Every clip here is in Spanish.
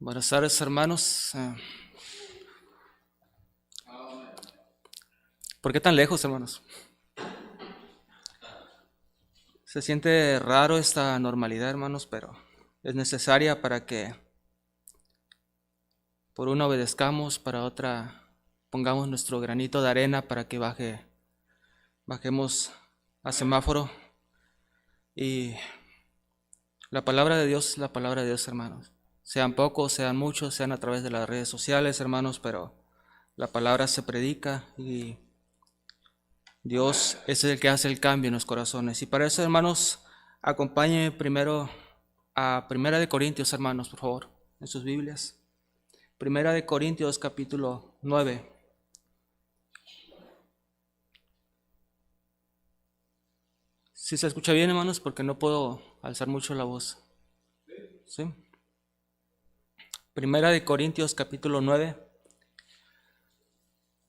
Buenas tardes, hermanos. ¿Por qué tan lejos, hermanos? Se siente raro esta normalidad, hermanos, pero es necesaria para que por una obedezcamos, para otra pongamos nuestro granito de arena para que bajemos a semáforo. Y la palabra de Dios es la palabra de Dios, hermanos. Sean pocos, sean muchos, sean a través de las redes sociales, hermanos, pero la palabra se predica y Dios es el que hace el cambio en los corazones. Y para eso, hermanos, acompáñenme primero a Primera de Corintios, hermanos, por favor, en sus Biblias. Primera de Corintios, capítulo 9. ¿Sí se escucha bien, hermanos? Porque no puedo alzar mucho la voz. ¿Sí? Primera de Corintios, capítulo 9.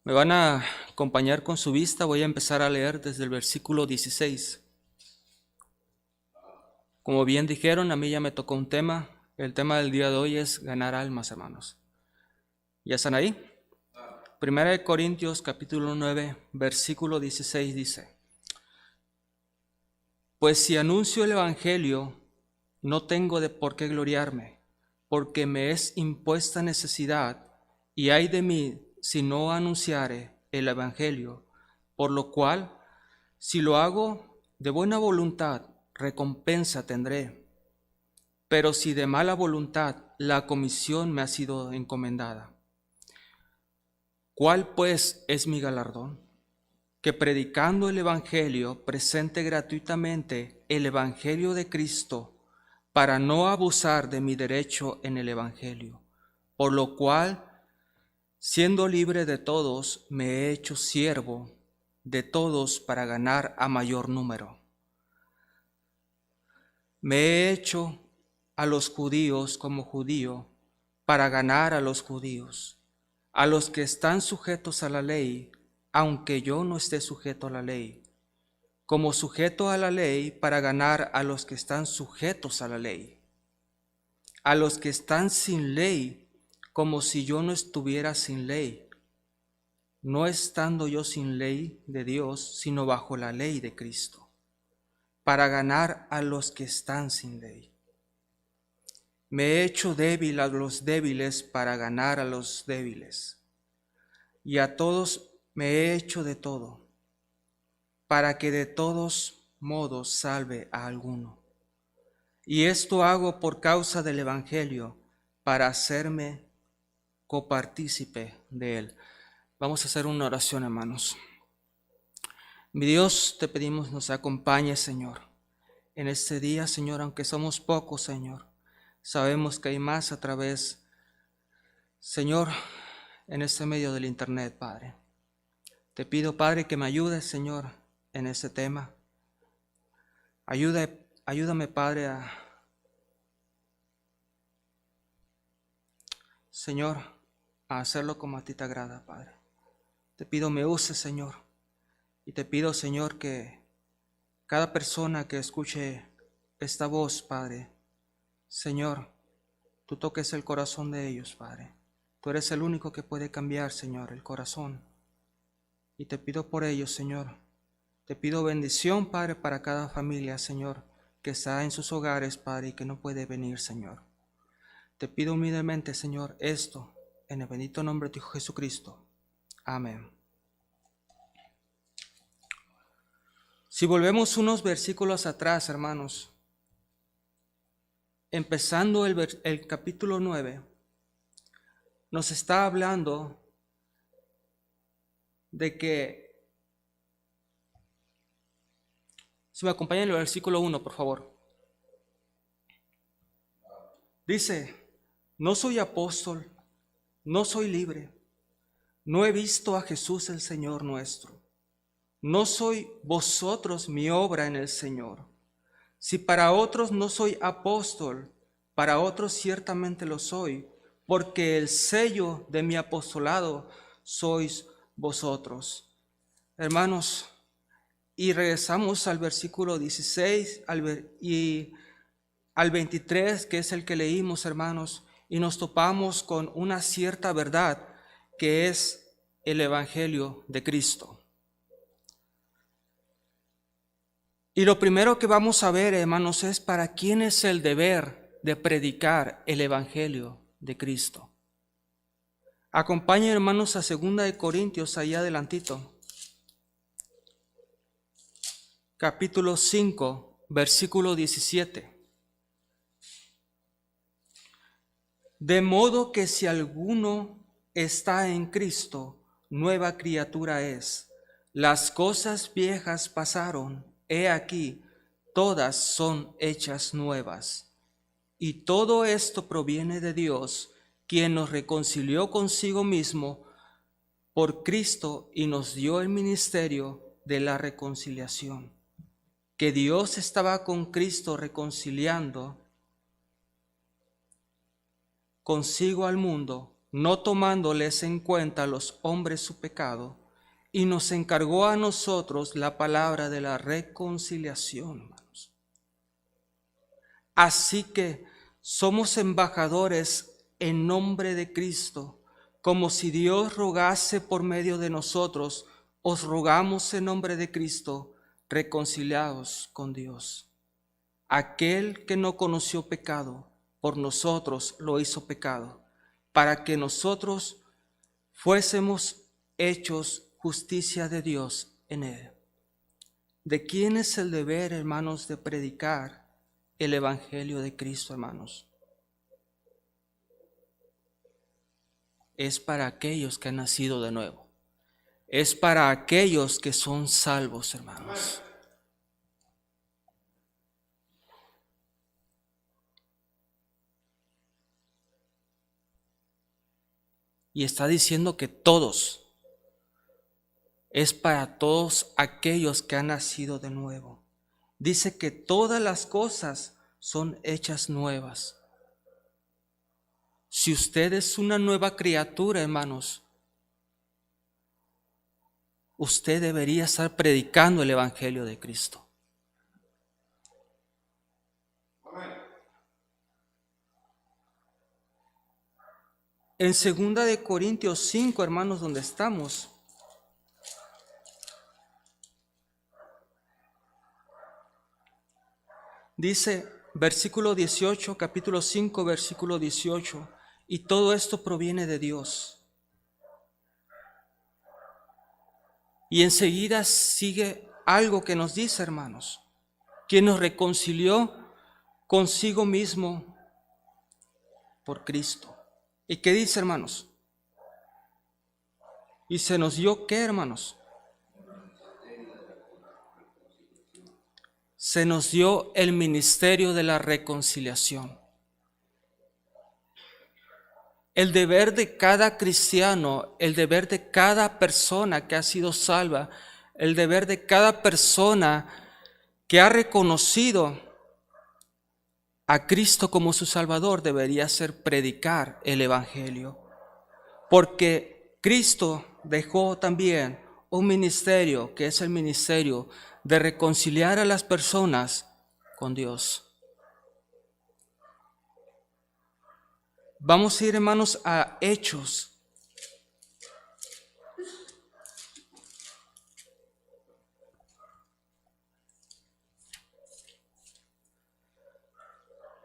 Me van a acompañar con su vista. Voy a empezar a leer desde el versículo 16. Como bien dijeron, a mí ya me tocó un tema. El tema del día de hoy es ganar almas, hermanos. ¿Ya están ahí? Primera de Corintios, capítulo 9, versículo 16 dice: Pues si anuncio el evangelio, no tengo de por qué gloriarme, porque me es impuesta necesidad, y ay de mí si no anunciare el evangelio, por lo cual, si lo hago de buena voluntad, recompensa tendré. Pero si de mala voluntad, la comisión me ha sido encomendada. ¿Cuál pues es mi galardón? Que predicando el evangelio presente gratuitamente el evangelio de Cristo, para no abusar de mi derecho en el evangelio, por lo cual, siendo libre de todos, me he hecho siervo de todos para ganar a mayor número. Me he hecho a los judíos como judío para ganar a los judíos, a los que están sujetos a la ley, aunque yo no esté sujeto a la ley, como sujeto a la ley para ganar a los que están sujetos a la ley, a los que están sin ley, como si yo no estuviera sin ley, no estando yo sin ley de Dios, sino bajo la ley de Cristo, para ganar a los que están sin ley. Me he hecho débil a los débiles para ganar a los débiles, y a todos me he hecho de todo, para que de todos modos salve a alguno. Y esto hago por causa del evangelio, para hacerme copartícipe de él. Vamos a hacer una oración, hermanos. Mi Dios, te pedimos nos acompañes, Señor, en este día, Señor, aunque somos pocos, Señor. Sabemos que hay más a través, Señor, en este medio del internet, Padre. Te pido, Padre, que me ayudes, Señor, en este tema. Ayúdame, Padre, Señor, a hacerlo como a ti te agrada, Padre. Te pido me uses, Señor, y te pido, Señor, que cada persona que escuche esta voz, Padre, Señor, tú toques el corazón de ellos, Padre. Tú eres el único que puede cambiar, Señor, el corazón. Y te pido por ellos, Señor. Te pido bendición, Padre, para cada familia, Señor, que está en sus hogares, Padre, y que no puede venir, Señor. Te pido humildemente, Señor, esto, en el bendito nombre de tu Hijo Jesucristo. Amén. Si volvemos unos versículos atrás, hermanos, empezando el capítulo 9, nos está hablando de que, si me acompañan el versículo 1, por favor. Dice: no soy apóstol, no soy libre, no he visto a Jesús el Señor nuestro. No soy vosotros mi obra en el Señor. Si para otros no soy apóstol, para otros ciertamente lo soy, porque el sello de mi apostolado sois vosotros. Hermanos, y regresamos al versículo 16 y al 23, que es el que leímos, hermanos, y nos topamos con una cierta verdad que es el Evangelio de Cristo. Y lo primero que vamos a ver, hermanos, es para quién es el deber de predicar el Evangelio de Cristo. Acompañen, hermanos, a 2 Corintios, allá adelantito. Capítulo 5, versículo 17. De modo que si alguno está en Cristo, nueva criatura es. Las cosas viejas pasaron, he aquí, todas son hechas nuevas. Y todo esto proviene de Dios, quien nos reconcilió consigo mismo por Cristo y nos dio el ministerio de la reconciliación. Que Dios estaba con Cristo reconciliando consigo al mundo, no tomándoles en cuenta a los hombres su pecado, y nos encargó a nosotros la palabra de la reconciliación, hermanos. Así que somos embajadores en nombre de Cristo, como si Dios rogase por medio de nosotros, os rogamos en nombre de Cristo, reconciliados con Dios. Aquel que no conoció pecado, por nosotros lo hizo pecado, para que nosotros fuésemos hechos justicia de Dios en él. ¿De quién es el deber, hermanos, de predicar el Evangelio de Cristo, hermanos? Es para aquellos que han nacido de nuevo. Es para aquellos que son salvos, hermanos. Y está diciendo que todos, es para todos aquellos que han nacido de nuevo. Dice que todas las cosas son hechas nuevas. Si usted es una nueva criatura, hermanos, usted debería estar predicando el Evangelio de Cristo. En 2 Corintios 5, hermanos, donde estamos, dice versículo 18, capítulo 5, versículo 18, y todo esto proviene de Dios. Y enseguida sigue algo que nos dice, hermanos, quien nos reconcilió consigo mismo por Cristo. ¿Y qué dice, hermanos? Y se nos dio, ¿qué, hermanos? Se nos dio el ministerio de la reconciliación. El deber de cada cristiano, el deber de cada persona que ha sido salva, el deber de cada persona que ha reconocido a Cristo como su Salvador debería ser predicar el Evangelio. Porque Cristo dejó también un ministerio que es el ministerio de reconciliar a las personas con Dios. Vamos a ir, hermanos, a Hechos.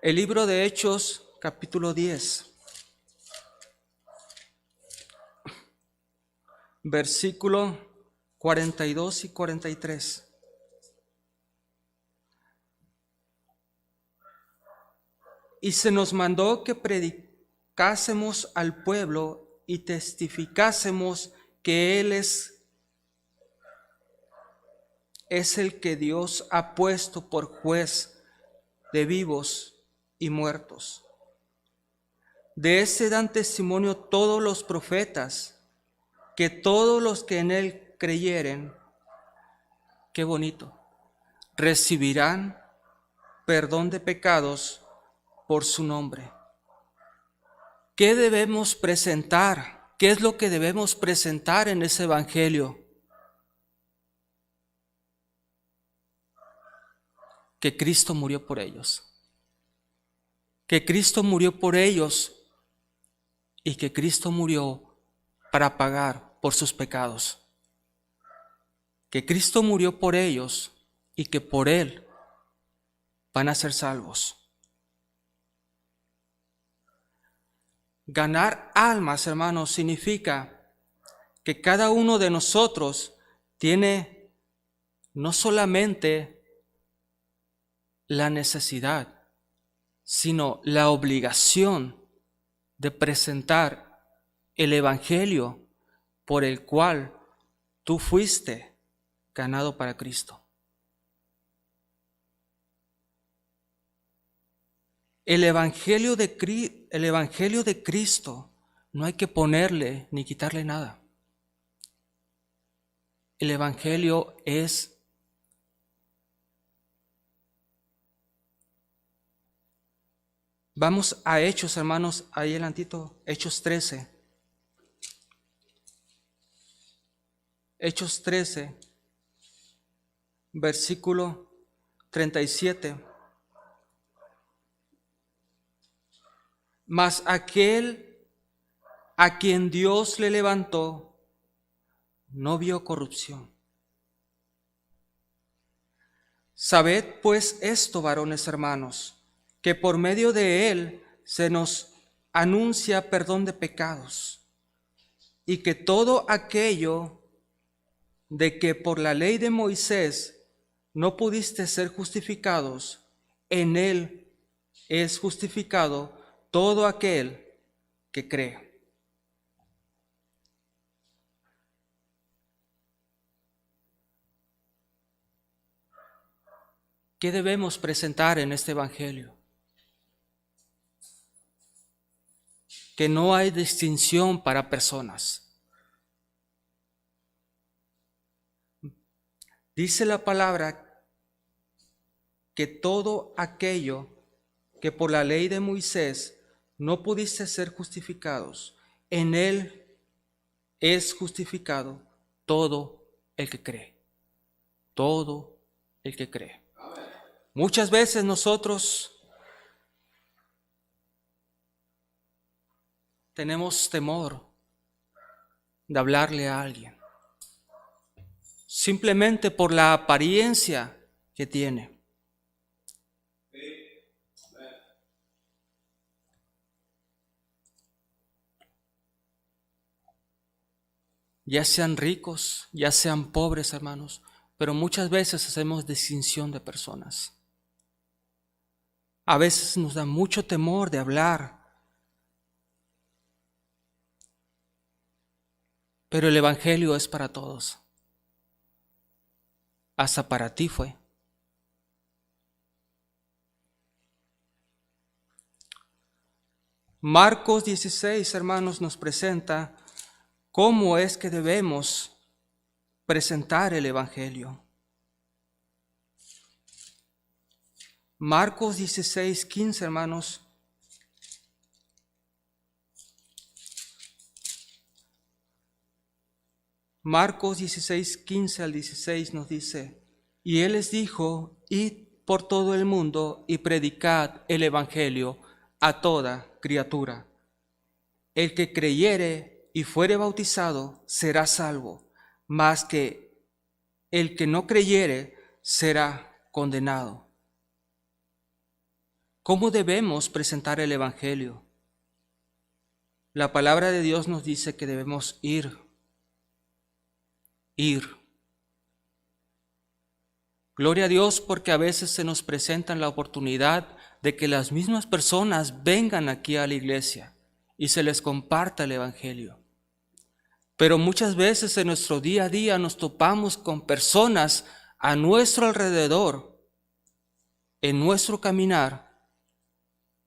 El libro de Hechos, capítulo 10, versículo 42 y 43. Y se nos mandó que predicásemos al pueblo y testificásemos que Él es el que Dios ha puesto por juez de vivos y muertos. De ese dan testimonio todos los profetas, que todos los que en Él creyeren, qué bonito, recibirán perdón de pecados por su nombre. ¿Qué debemos presentar? ¿Qué es lo que debemos presentar en ese Evangelio? Que Cristo murió por ellos. Que Cristo murió por ellos y que Cristo murió para pagar por sus pecados. Que Cristo murió por ellos y que por Él van a ser salvos. Ganar almas, hermanos, significa que cada uno de nosotros tiene no solamente la necesidad, sino la obligación de presentar el Evangelio por el cual tú fuiste ganado para Cristo. El Evangelio de Cristo no hay que ponerle ni quitarle nada. El Evangelio es Vamos a Hechos, hermanos, ahí adelantito, Hechos 13. Hechos 13, versículo 37. Mas aquel a quien Dios le levantó no vio corrupción. Sabed pues esto, varones hermanos, que por medio de él se nos anuncia perdón de pecados, y que todo aquello de que por la ley de Moisés no pudiste ser justificados, en él es justificado todo aquel que cree. ¿Qué debemos presentar en este Evangelio? Que no hay distinción para personas. Dice la palabra que todo aquello que por la ley de Moisés no pudiste ser justificados, en él es justificado todo el que cree. Todo el que cree. Muchas veces nosotros tenemos temor de hablarle a alguien, simplemente por la apariencia que tiene. Ya sean ricos, ya sean pobres, hermanos, pero muchas veces hacemos distinción de personas. A veces nos da mucho temor de hablar, pero el Evangelio es para todos. Hasta para ti fue. Marcos 16, hermanos, nos presenta cómo es que debemos presentar el Evangelio. Marcos 16, 15, hermanos. Marcos 16, 15 al 16 nos dice: y él les dijo: id por todo el mundo y predicad el Evangelio a toda criatura. El que creyere y fuere bautizado será salvo, mas que el que no creyere será condenado. ¿Cómo debemos presentar el Evangelio? La palabra de Dios nos dice que debemos ir. Gloria a Dios, porque a veces se nos presenta la oportunidad de que las mismas personas vengan aquí a la iglesia y se les comparta el Evangelio. Pero muchas veces en nuestro día a día nos topamos con personas a nuestro alrededor, en nuestro caminar,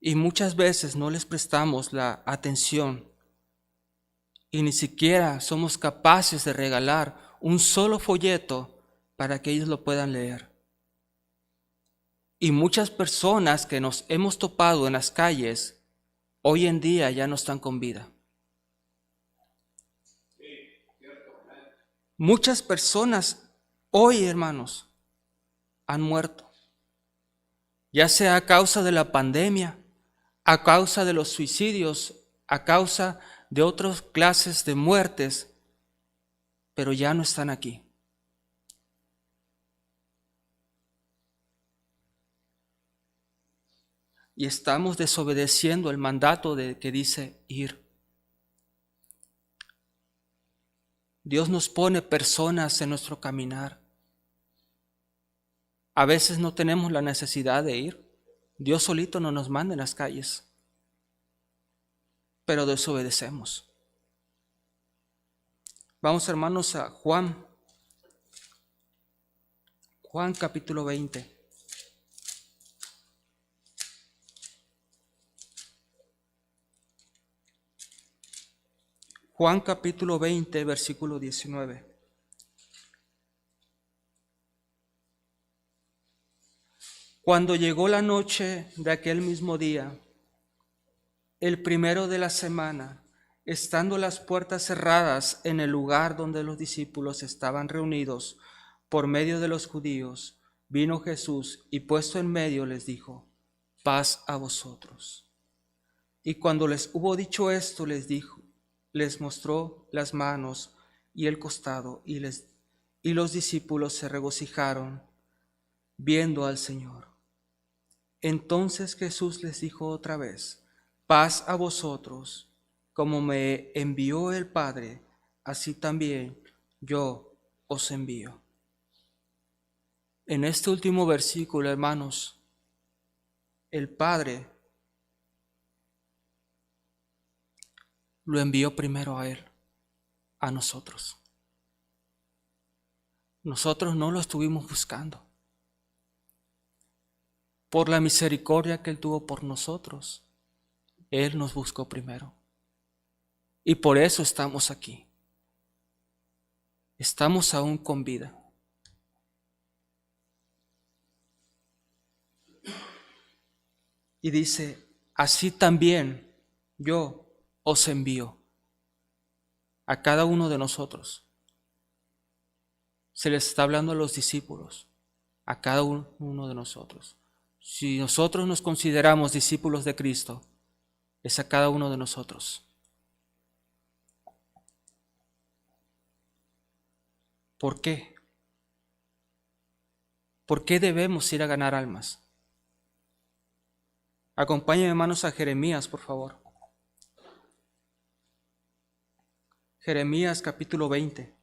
y muchas veces no les prestamos la atención y ni siquiera somos capaces de regalar un solo folleto para que ellos lo puedan leer. Y muchas personas que nos hemos topado en las calles, hoy en día ya no están con vida. Muchas personas hoy, hermanos, han muerto, ya sea a causa de la pandemia, a causa de los suicidios a causa de otras clases de muertes, pero ya no están aquí. Y estamos desobedeciendo el mandato que dice ir. Dios nos pone personas en nuestro caminar. A veces no tenemos la necesidad de ir. Dios solito no nos manda en las calles, pero desobedecemos. Vamos, hermanos, a Juan capítulo 20. Juan capítulo 20, versículo 19. Cuando llegó la noche de aquel mismo día, el primero de la semana, estando las puertas cerradas en el lugar donde los discípulos estaban reunidos por medio de los judíos, vino Jesús y puesto en medio les dijo: paz a vosotros. Y cuando les hubo dicho esto, les mostró las manos y el costado, y los discípulos se regocijaron viendo al Señor. Entonces Jesús les dijo otra vez: paz a vosotros, como me envió el Padre, así también yo os envío. En este último versículo, hermanos, el Padre lo envió primero a Él, a nosotros. Nosotros no lo estuvimos buscando. Por la misericordia que Él tuvo por nosotros, Él nos buscó primero. Y por eso estamos aquí. Estamos aún con vida. Y dice: así también yo os envío a cada uno de nosotros. Se les está hablando a los discípulos, a cada uno de nosotros. Si nosotros nos consideramos discípulos de Cristo, es a cada uno de nosotros. ¿Por qué? ¿Por qué debemos ir a ganar almas? Acompáñenme, hermanos, a Jeremías, por favor. Jeremías capítulo 20.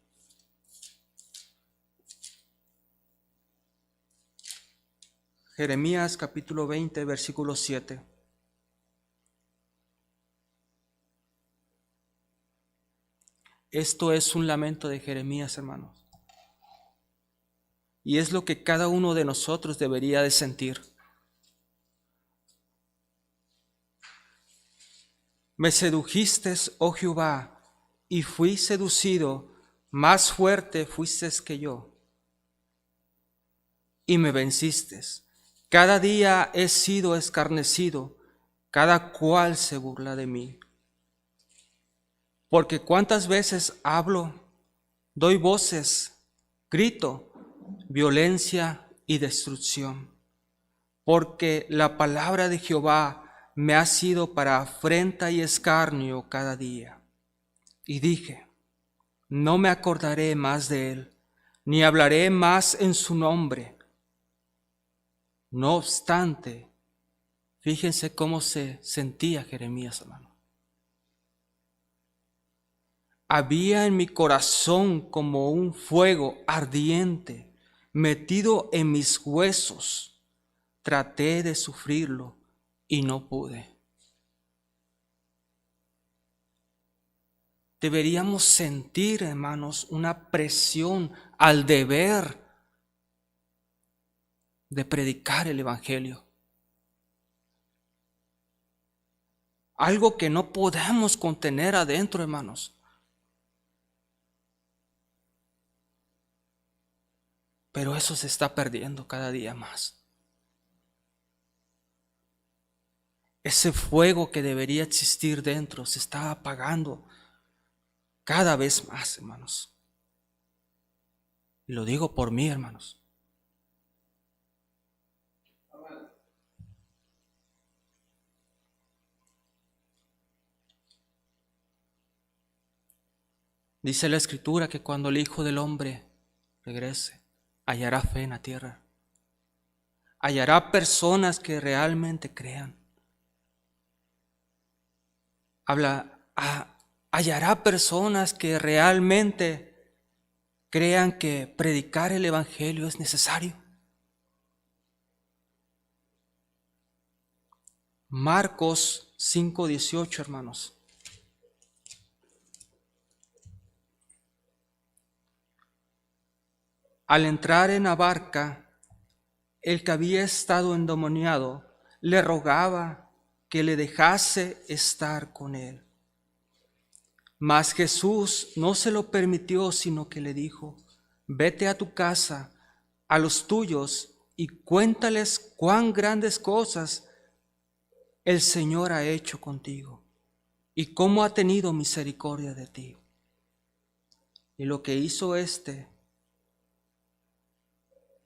Jeremías capítulo 20, versículo 7. Esto es un lamento de Jeremías, hermanos. Y es lo que cada uno de nosotros debería de sentir. Me sedujiste, oh Jehová, y fui seducido, más fuerte fuiste que yo, y me venciste. Cada día he sido escarnecido, cada cual se burla de mí. Porque cuántas veces hablo, doy voces, grito, violencia y destrucción. Porque la palabra de Jehová me ha sido para afrenta y escarnio cada día. Y dije: no me acordaré más de él, ni hablaré más en su nombre. No obstante, fíjense cómo se sentía Jeremías, hermano. Había en mi corazón como un fuego ardiente metido en mis huesos. Traté de sufrirlo y no pude. Deberíamos sentir, hermanos, una presión al deber de predicar el Evangelio. Algo que no podemos contener adentro, hermanos. Pero eso se está perdiendo cada día más. Ese fuego que debería existir dentro se está apagando cada vez más, hermanos. Y lo digo por mí, hermanos. Dice la Escritura que cuando el Hijo del Hombre regrese, hallará fe en la tierra. Hallará personas que realmente crean. Hallará personas que realmente crean que predicar el Evangelio es necesario. Marcos 5:18, hermanos. Al entrar en la barca, el que había estado endemoniado le rogaba que le dejase estar con él. Mas Jesús no se lo permitió, sino que le dijo: vete a tu casa, a los tuyos, y cuéntales cuán grandes cosas el Señor ha hecho contigo y cómo ha tenido misericordia de ti. Y lo que hizo este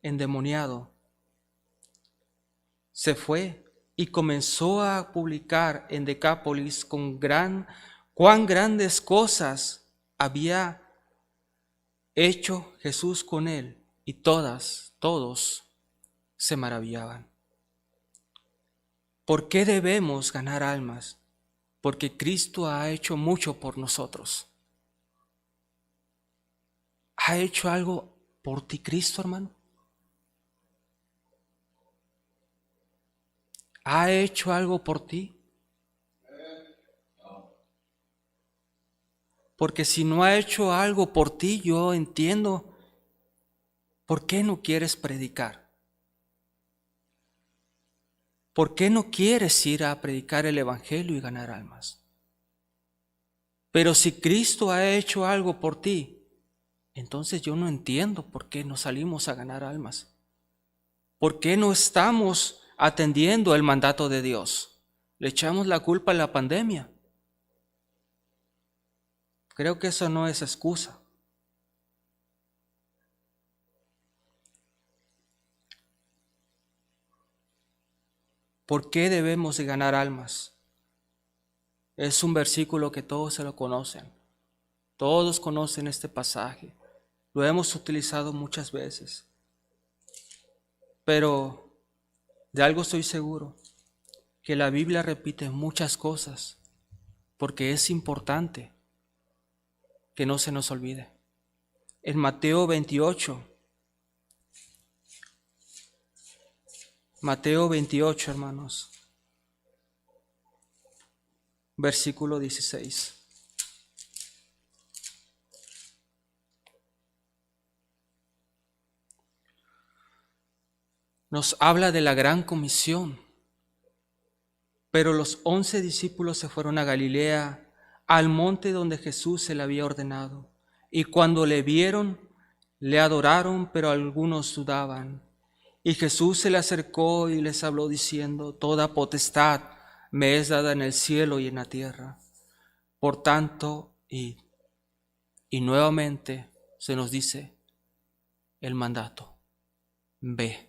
endemoniado, se fue y comenzó a publicar en Decápolis cuán grandes cosas había hecho Jesús con él, y todos se maravillaban. ¿Por qué debemos ganar almas? Porque Cristo ha hecho mucho por nosotros. ¿Ha hecho algo por ti Cristo, hermano? ¿Ha hecho algo por ti? Porque si no ha hecho algo por ti, yo entiendo por qué no quieres predicar. ¿Por qué no quieres ir a predicar el Evangelio y ganar almas? Pero si Cristo ha hecho algo por ti, entonces yo no entiendo por qué no salimos a ganar almas. ¿Por qué no estamos atendiendo el mandato de Dios? Le echamos la culpa a la pandemia. Creo que eso no es excusa. ¿Por qué debemos de ganar almas? Es un versículo que todos se lo conocen. Todos conocen este pasaje. Lo hemos utilizado muchas veces. Pero de algo estoy seguro, que la Biblia repite muchas cosas, porque es importante que no se nos olvide. En Mateo 28, hermanos, versículo 16. Nos habla de la gran comisión. Pero los 11 discípulos se fueron a Galilea, al monte donde Jesús se le había ordenado. Y cuando le vieron, le adoraron, pero algunos dudaban. Y Jesús se le acercó y les habló diciendo: toda potestad me es dada en el cielo y en la tierra. Por tanto, id. Y nuevamente se nos dice el mandato: ve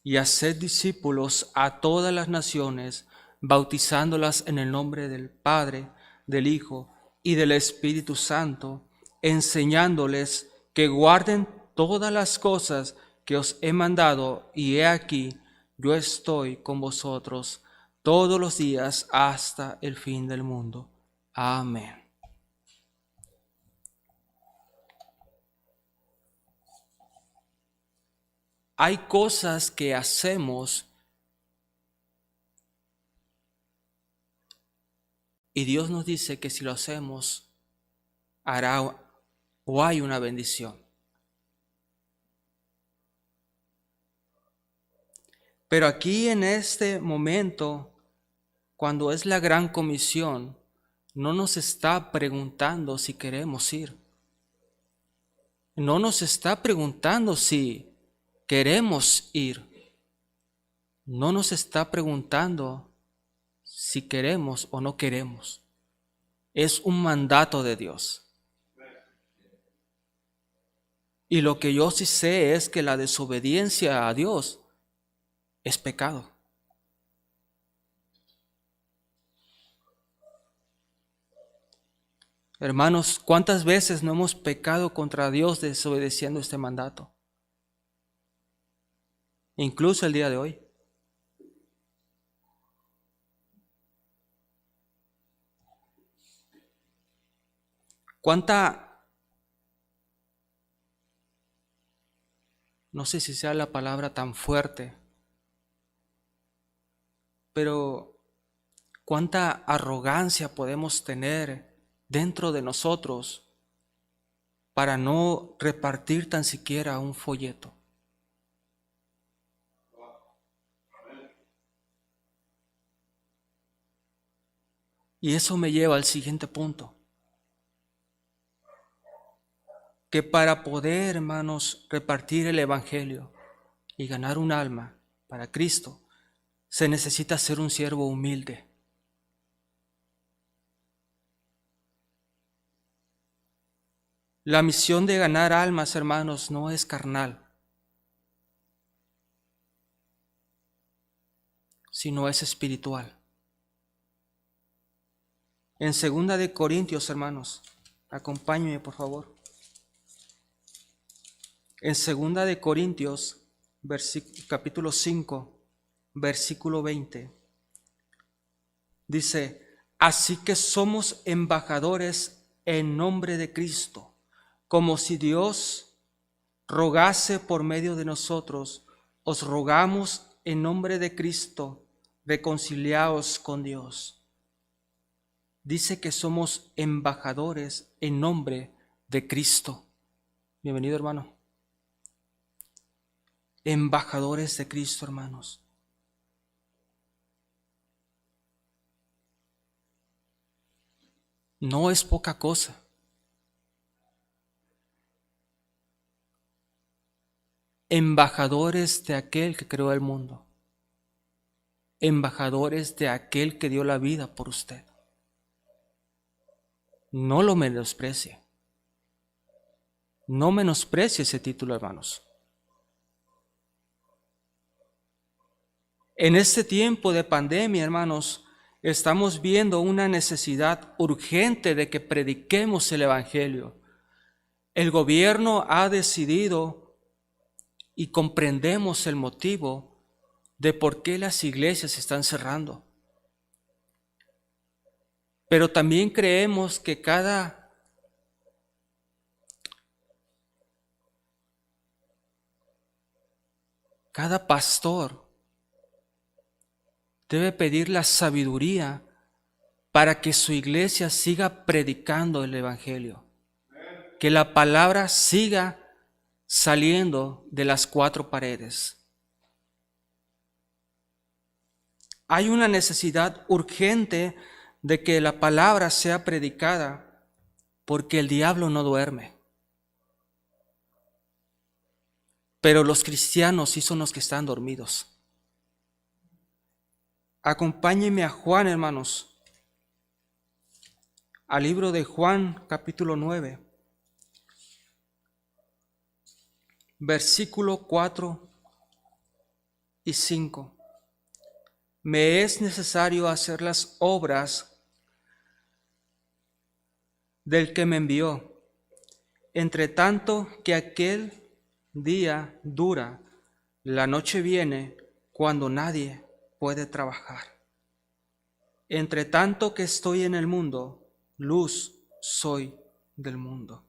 y haced discípulos a todas las naciones, bautizándolas en el nombre del Padre, del Hijo y del Espíritu Santo, enseñándoles que guarden todas las cosas que os he mandado, y he aquí, yo estoy con vosotros todos los días hasta el fin del mundo. Amén. Hay cosas que hacemos y Dios nos dice que si lo hacemos, hará o hay una bendición. Pero aquí en este momento, cuando es la gran comisión, no nos está preguntando si queremos ir. No nos está preguntando si queremos ir. No nos está preguntando si queremos o no queremos. Es un mandato de Dios. Y lo que yo sí sé es que la desobediencia a Dios es pecado. Hermanos, ¿cuántas veces no hemos pecado contra Dios desobedeciendo este mandato? Incluso el día de hoy. No sé si sea la palabra tan fuerte, pero cuánta arrogancia podemos tener dentro de nosotros para no repartir tan siquiera un folleto. Y eso me lleva al siguiente punto. Que para poder, hermanos, repartir el Evangelio y ganar un alma para Cristo, se necesita ser un siervo humilde. La misión de ganar almas, hermanos, no es carnal, sino es espiritual. En 2 Corintios, hermanos, acompáñenme por favor. En 2 Corintios, capítulo 5, versículo 20, dice: así que somos embajadores en nombre de Cristo, como si Dios rogase por medio de nosotros. Os rogamos en nombre de Cristo, reconciliaos con Dios. Dice que somos embajadores en nombre de Cristo. Bienvenido, hermano. Embajadores de Cristo, hermanos. No es poca cosa. Embajadores de aquel que creó el mundo. Embajadores de aquel que dio la vida por usted. No lo menosprecie. No menosprecie ese título, hermanos. En este tiempo de pandemia, hermanos, estamos viendo una necesidad urgente de que prediquemos el Evangelio. El gobierno ha decidido, y comprendemos el motivo de por qué las iglesias se están cerrando. Pero también creemos que cada pastor debe pedir la sabiduría para que su iglesia siga predicando el Evangelio. Que la palabra siga saliendo de las cuatro paredes. Hay una necesidad urgente de que la palabra sea predicada, porque el diablo no duerme. Pero los cristianos sí son los que están dormidos. Acompáñenme a Juan, hermanos, al libro de Juan, capítulo 9, versículo 4 y 5. Me es necesario hacer las obras del que me envió, entre tanto que aquel día dura, la noche viene cuando nadie puede trabajar. Entre tanto que estoy en el mundo, luz soy del mundo.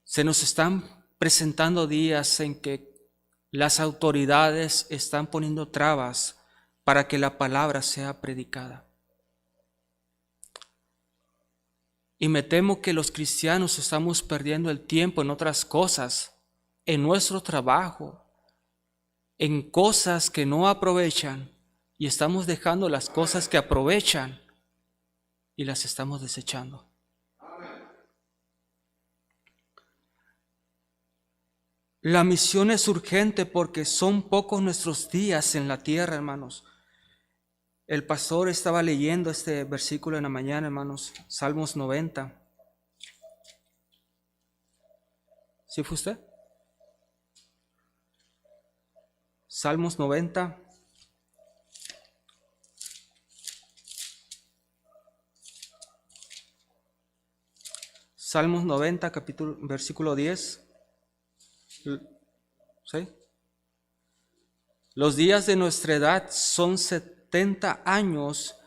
Se nos están presentando días en que las autoridades están poniendo trabas para que la palabra sea predicada. Y me temo que los cristianos estamos perdiendo el tiempo en otras cosas, en nuestro trabajo, en cosas que no aprovechan, y estamos dejando las cosas que aprovechan y las estamos desechando. La misión es urgente porque son pocos nuestros días en la tierra, hermanos. El pastor estaba leyendo este versículo en la mañana, hermanos, Salmos 90. ¿Sí fue usted? Salmos 90. Salmos 90, versículo 10. ¿Sí? Los días de nuestra edad son 70 años,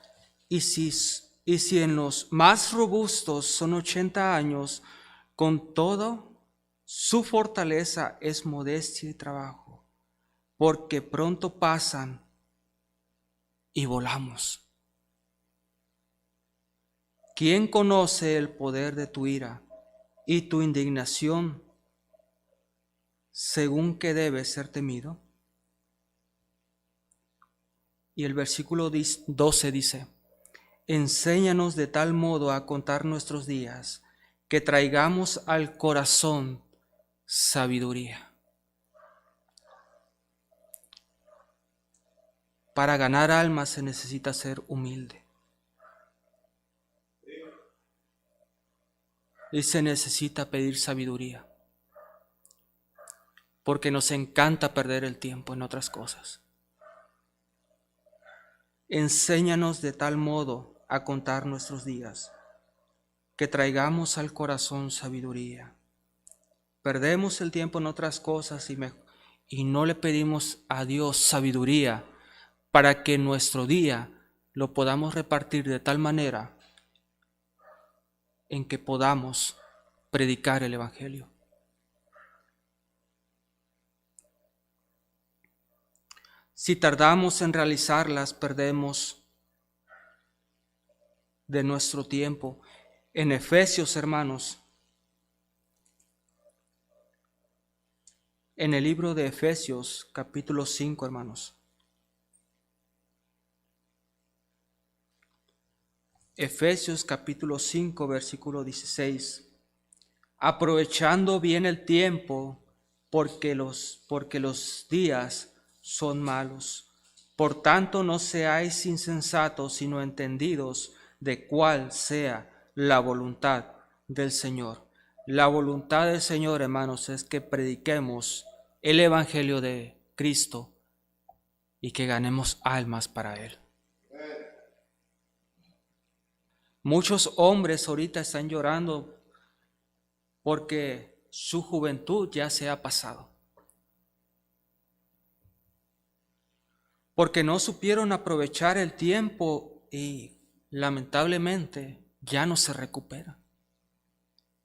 y si en los más robustos son 80 años, con todo, su fortaleza es modestia y trabajo, porque pronto pasan y volamos. ¿Quién conoce el poder de tu ira y tu indignación, según que debe ser temido? Y el versículo 12 dice: enséñanos de tal modo a contar nuestros días, que traigamos al corazón sabiduría. Para ganar almas se necesita ser humilde. Y se necesita pedir sabiduría. Porque nos encanta perder el tiempo en otras cosas. Enséñanos de tal modo a contar nuestros días, que traigamos al corazón sabiduría. Perdemos el tiempo en otras cosas y no le pedimos a Dios sabiduría para que nuestro día lo podamos repartir de tal manera en que podamos predicar el Evangelio. Si tardamos en realizarlas, perdemos de nuestro tiempo. En Efesios, hermanos, en el libro de Efesios, capítulo 5, hermanos. Efesios capítulo 5, versículo 16. Aprovechando bien el tiempo, porque los días son malos. Por tanto, no seáis insensatos, sino entendidos de cuál sea la voluntad del Señor. La voluntad del Señor, hermanos, es que prediquemos el Evangelio de Cristo y que ganemos almas para Él. Muchos hombres ahorita están llorando porque su juventud ya se ha pasado. Porque no supieron aprovechar el tiempo y lamentablemente ya no se recupera.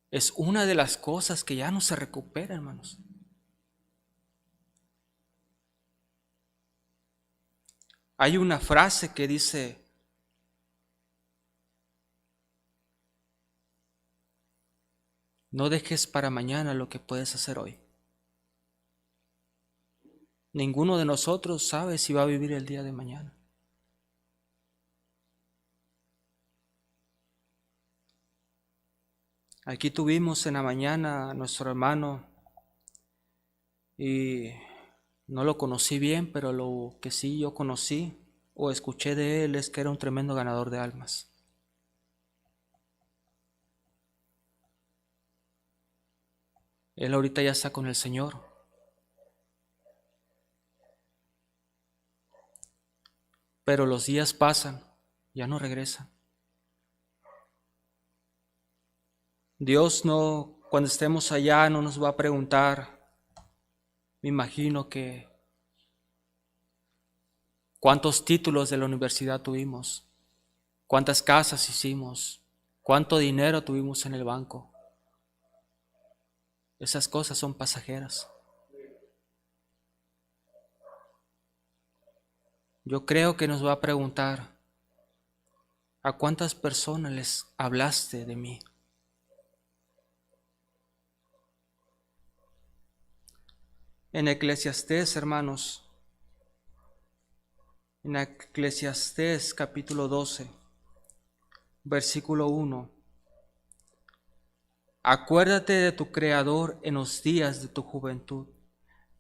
Es una de las cosas que ya no se recupera, hermanos. Hay una frase que dice: no dejes para mañana lo que puedes hacer hoy. Ninguno de nosotros sabe si va a vivir el día de mañana. Aquí tuvimos en la mañana a nuestro hermano y no lo conocí bien, pero lo que sí yo conocí o escuché de él es que era un tremendo ganador de almas. Él ahorita ya está con el Señor. Pero los días pasan, ya no regresan. Dios no, cuando estemos allá, no nos va a preguntar, me imagino que cuántos títulos de la universidad tuvimos, cuántas casas hicimos, cuánto dinero tuvimos en el banco. Esas cosas son pasajeras. Yo creo que nos va a preguntar, ¿a cuántas personas les hablaste de mí? En Eclesiastés, hermanos, en Eclesiastés capítulo 12, versículo 1. Acuérdate de tu Creador en los días de tu juventud,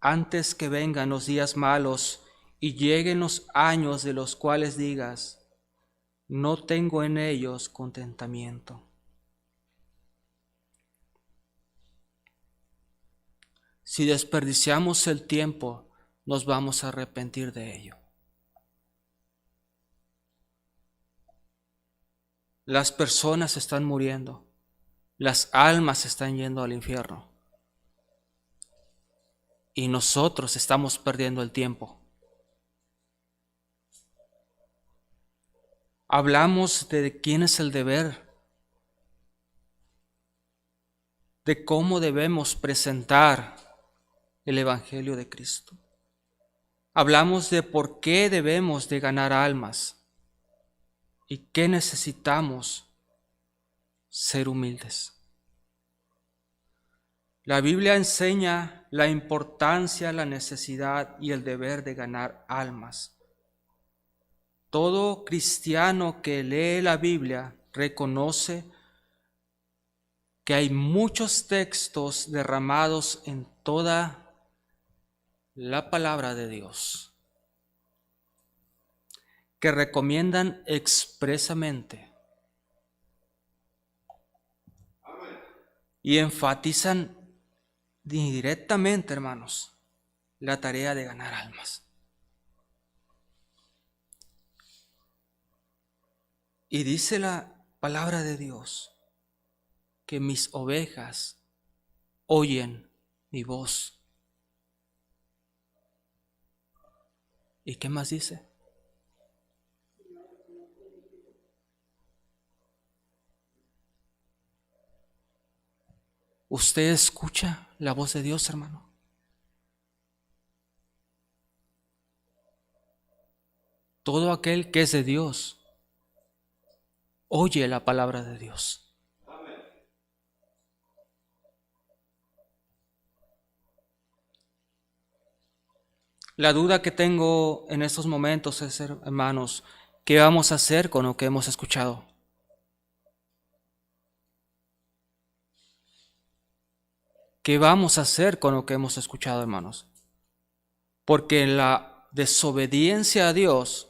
antes que vengan los días malos y lleguen los años de los cuales digas, no tengo en ellos contentamiento. Si desperdiciamos el tiempo, nos vamos a arrepentir de ello. Las personas están muriendo. Las almas están yendo al infierno y nosotros estamos perdiendo el tiempo. Hablamos de quién es el deber, de cómo debemos presentar el Evangelio de Cristo. Hablamos de por qué debemos de ganar almas y qué necesitamos ser humildes. La Biblia enseña la importancia, la necesidad y el deber de ganar almas. Todo cristiano que lee la Biblia reconoce que hay muchos textos derramados en toda la palabra de Dios que recomiendan expresamente y enfatizan directamente, hermanos, la tarea de ganar almas. Y dice la palabra de Dios que mis ovejas oyen mi voz. ¿Y qué más dice? ¿Usted escucha la voz de Dios, hermano? Todo aquel que es de Dios oye la palabra de Dios. La duda que tengo en estos momentos es, hermanos, ¿qué vamos a hacer con lo que hemos escuchado? ¿Qué vamos a hacer con lo que hemos escuchado, hermanos? Porque la desobediencia a Dios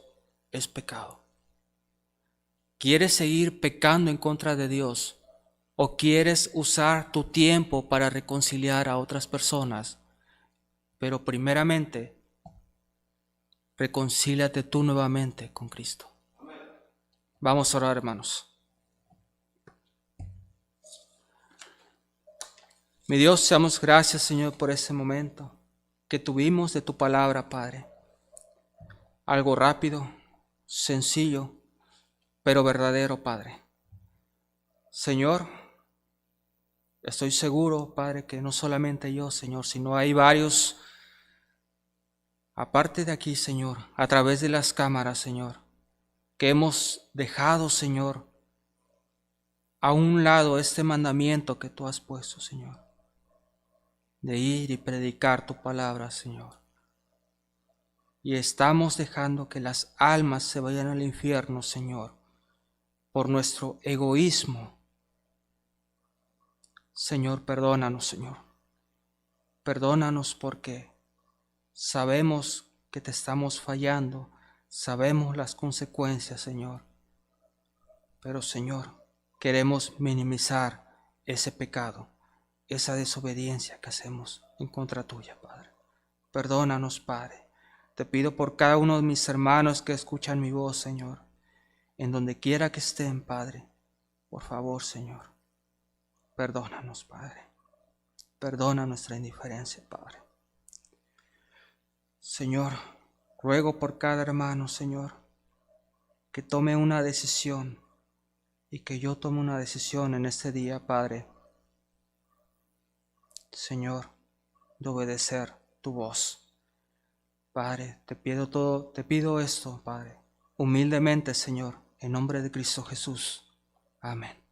es pecado. ¿Quieres seguir pecando en contra de Dios? ¿O quieres usar tu tiempo para reconciliar a otras personas? Pero primeramente, reconcíliate tú nuevamente con Cristo. Vamos a orar, hermanos. Mi Dios, te damos gracias, Señor, por ese momento que tuvimos de tu palabra, Padre. Algo rápido, sencillo, pero verdadero, Padre. Señor, estoy seguro, Padre, que no solamente yo, Señor, sino hay varios, aparte de aquí, Señor, a través de las cámaras, Señor, que hemos dejado, Señor, a un lado este mandamiento que tú has puesto, Señor, de ir y predicar tu palabra, Señor. Y estamos dejando que las almas se vayan al infierno, Señor, por nuestro egoísmo. Señor, perdónanos, Señor. Perdónanos porque sabemos que te estamos fallando, sabemos las consecuencias, Señor. Pero, Señor, queremos minimizar ese pecado, esa desobediencia que hacemos en contra tuya, Padre. Perdónanos, Padre. Te pido por cada uno de mis hermanos que escuchan mi voz, Señor, en donde quiera que estén, Padre. Por favor, Señor, perdónanos, Padre. Perdona nuestra indiferencia, Padre. Señor, ruego por cada hermano, Señor, que tome una decisión y que yo tome una decisión en este día, Padre. Señor, de obedecer tu voz. Padre, te pido esto, Padre, humildemente, Señor, en nombre de Cristo Jesús. Amén.